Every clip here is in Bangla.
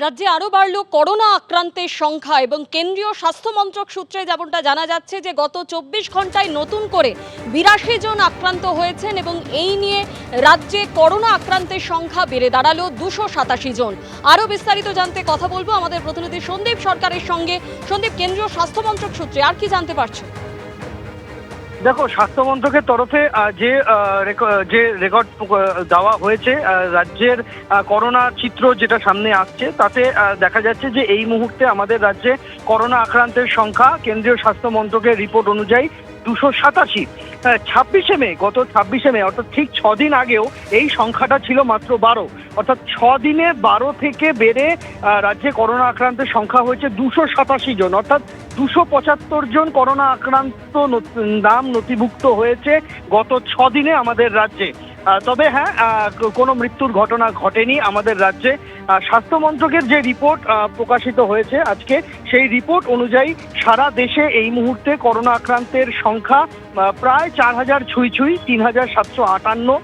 রাজ্যে আরও বাড়ল করোনা আক্রান্তের সংখ্যা এবং কেন্দ্রীয় স্বাস্থ্য মন্ত্রক সূত্রে যেমনটা জানা যাচ্ছে যে গত 24 ঘন্টায় নতুন করে 82 জন আক্রান্ত হয়েছেন এবং এই নিয়ে রাজ্যে করোনা আক্রান্তের সংখ্যা বেড়ে দাঁড়ালো 287 জন। আরও বিস্তারিত জানতে কথা বলবো আমাদের প্রতিনিধি সন্দীপ সরকারের সঙ্গে। সন্দীপ, কেন্দ্রীয় স্বাস্থ্য মন্ত্রক সূত্রে আর কি জানতে পারছো? দেখো, স্বাস্থ্য মন্ত্রকের তরফে যে রেকর্ড দেওয়া হয়েছে, রাজ্যের করোনা চিত্র যেটা সামনে আসছে তাতে দেখা যাচ্ছে যে এই মুহূর্তে আমাদের রাজ্যে করোনা আক্রান্তের সংখ্যা কেন্দ্রীয় স্বাস্থ্য মন্ত্রকের রিপোর্ট অনুযায়ী 287। 26শে মে, গত 26শে মে অর্থাৎ ঠিক 6 দিন আগেও এই সংখ্যাটা ছিল মাত্র 12। অর্থাৎ 6 দিনে 12 থেকে বেড়ে রাজ্যে করোনা আক্রান্তের সংখ্যা হয়েছে 287 জন। অর্থাৎ 275 জন করোনা আক্রান্ত নাম নথিভুক্ত হয়েছে গত 6 দিনে আমাদের রাজ্যে। তবে হ্যাঁ, কোনো মৃত্যুর ঘটনা ঘটেনি আমাদের রাজ্যে। স্বাস্থ্য মন্ত্রকের যে রিপোর্ট প্রকাশিত হয়েছে আজকে, সেই রিপোর্ট অনুযায়ী সারা দেশে এই মুহূর্তে করোনা আক্রান্তের সংখ্যা প্রায় 4000 ছুঁই 3758।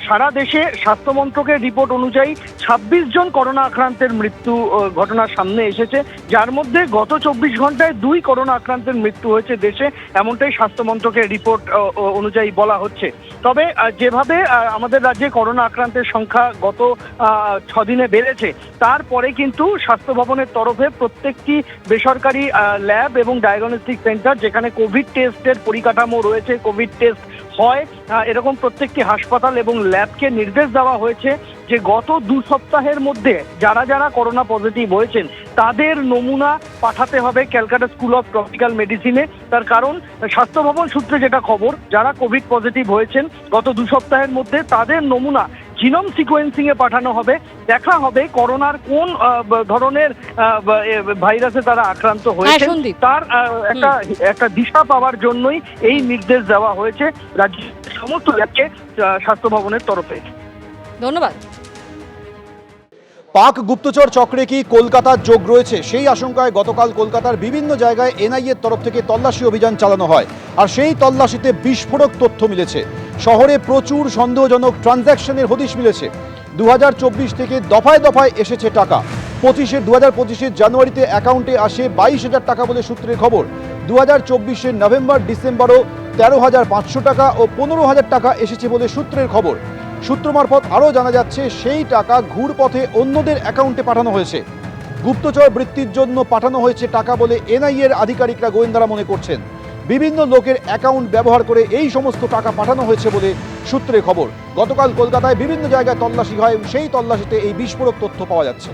সারা দেশে স্বাস্থ্য মন্ত্রকের রিপোর্ট অনুযায়ী 26 জন করোনা আক্রান্তের মৃত্যু ঘটনার সামনে এসেছে, যার মধ্যে গত 24 ঘন্টায় 2 করোনা আক্রান্তের মৃত্যু হয়েছে দেশে, এমনটাই স্বাস্থ্য মন্ত্রকের রিপোর্ট অনুযায়ী বলা হচ্ছে। তবে যেভাবে আমাদের রাজ্যে করোনা আক্রান্তের সংখ্যা গত 6 দিনে বেড়েছে, তারপরে কিন্তু স্বাস্থ্য ভবনের তরফে প্রত্যেকটি বেসরকারি ল্যাব এবং ডায়াগনস্টিক সেন্টার যেখানে কোভিড টেস্টের পরিকাঠামো রয়েছে, কোভিড টেস্ট হয়, এরকম প্রত্যেকটি হাসপাতাল এবং ল্যাবকে নির্দেশ দেওয়া হয়েছে যে গত 2 সপ্তাহের মধ্যে যারা যারা করোনা পজিটিভ হয়েছেন তাদের নমুনা পাঠাতে হবে ক্যালকাটা স্কুল অফ ট্রপিক্যাল মেডিসিনে। তার কারণ স্বাস্থ্য ভবন সূত্রে যেটা খবর, যারা কোভিড পজিটিভ হয়েছেন গত 2 সপ্তাহের মধ্যে তাদের নমুনা জিনোম সিকোয়েন্সিং এ পাঠানো হবে। দেখা হবে করোনার কোন ধরনের ভাইরাসে তারা আক্রান্ত হয়েছে, তার একটা দিশা পাওয়ার জন্যই এই নির্দেশ দেওয়া হয়েছে রাজ্যের সমস্ত ল্যাবকে স্বাস্থ্য ভবনের তরফে। ধন্যবাদ। পাক গুপ্তচর চক্রে কি কলকাতার যোগ রয়েছে, সেই আশঙ্কায় গতকাল কলকাতার বিভিন্ন জায়গায় এনআইএর তরফ থেকে তল্লাশি অভিযান চালানো হয়। আর সেই তল্লাশিতে বিস্ফোরক তথ্য মিলেছে। শহরে প্রচুর সন্দেহজনক ট্রানজ্যাকশনের হদিশ মিলেছে। 2024 থেকে দফায় দফায় এসেছে টাকা। 2025 জানুয়ারিতে অ্যাকাউন্টে আসে 22,000 টাকা বলে সূত্রের খবর। 2024 নভেম্বর ডিসেম্বরও 13,500 টাকা ও 15,000 টাকা এসেছে বলে সূত্রের খবর। সূত্র মারফত আরও জানা যাচ্ছে সেই টাকা ঘুরপথে অন্যদের অ্যাকাউন্টে পাঠানো হয়েছে। গুপ্তচর বৃত্তির জন্য পাঠানো হয়েছে টাকা বলে এনআইএর আধিকারিকরা গোয়েন্দারা মনে করছেন। বিভিন্ন লোকের অ্যাকাউন্ট ব্যবহার করে এই সমস্ত টাকা পাঠানো হয়েছে বলে সূত্রে খবর। গতকাল কলকাতায় বিভিন্ন জায়গায় তল্লাশি হয়, সেই তল্লাশিতে এই বিস্ফোরক তথ্য পাওয়া যাচ্ছে।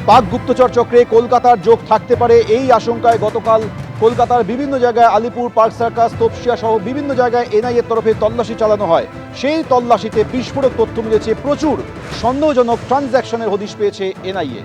পাক গুপ্তচর চক্রে কলকাতার যোগ থাকতে পারে এই আশঙ্কায় গতকাল কলকাতার বিভিন্ন জায়গায় আলিপুর, পার্ক সার্কাস, তপসিয়া সহ বিভিন্ন জায়গায় এনআইএর তরফে তল্লাশি চালানো হয়। সেই তল্লাশিতে বিস্ফোরক তথ্য মিলেছে। প্রচুর সন্দেহজনক ট্রানজ্যাকশনের হদিশ পেয়েছে এনআইএ।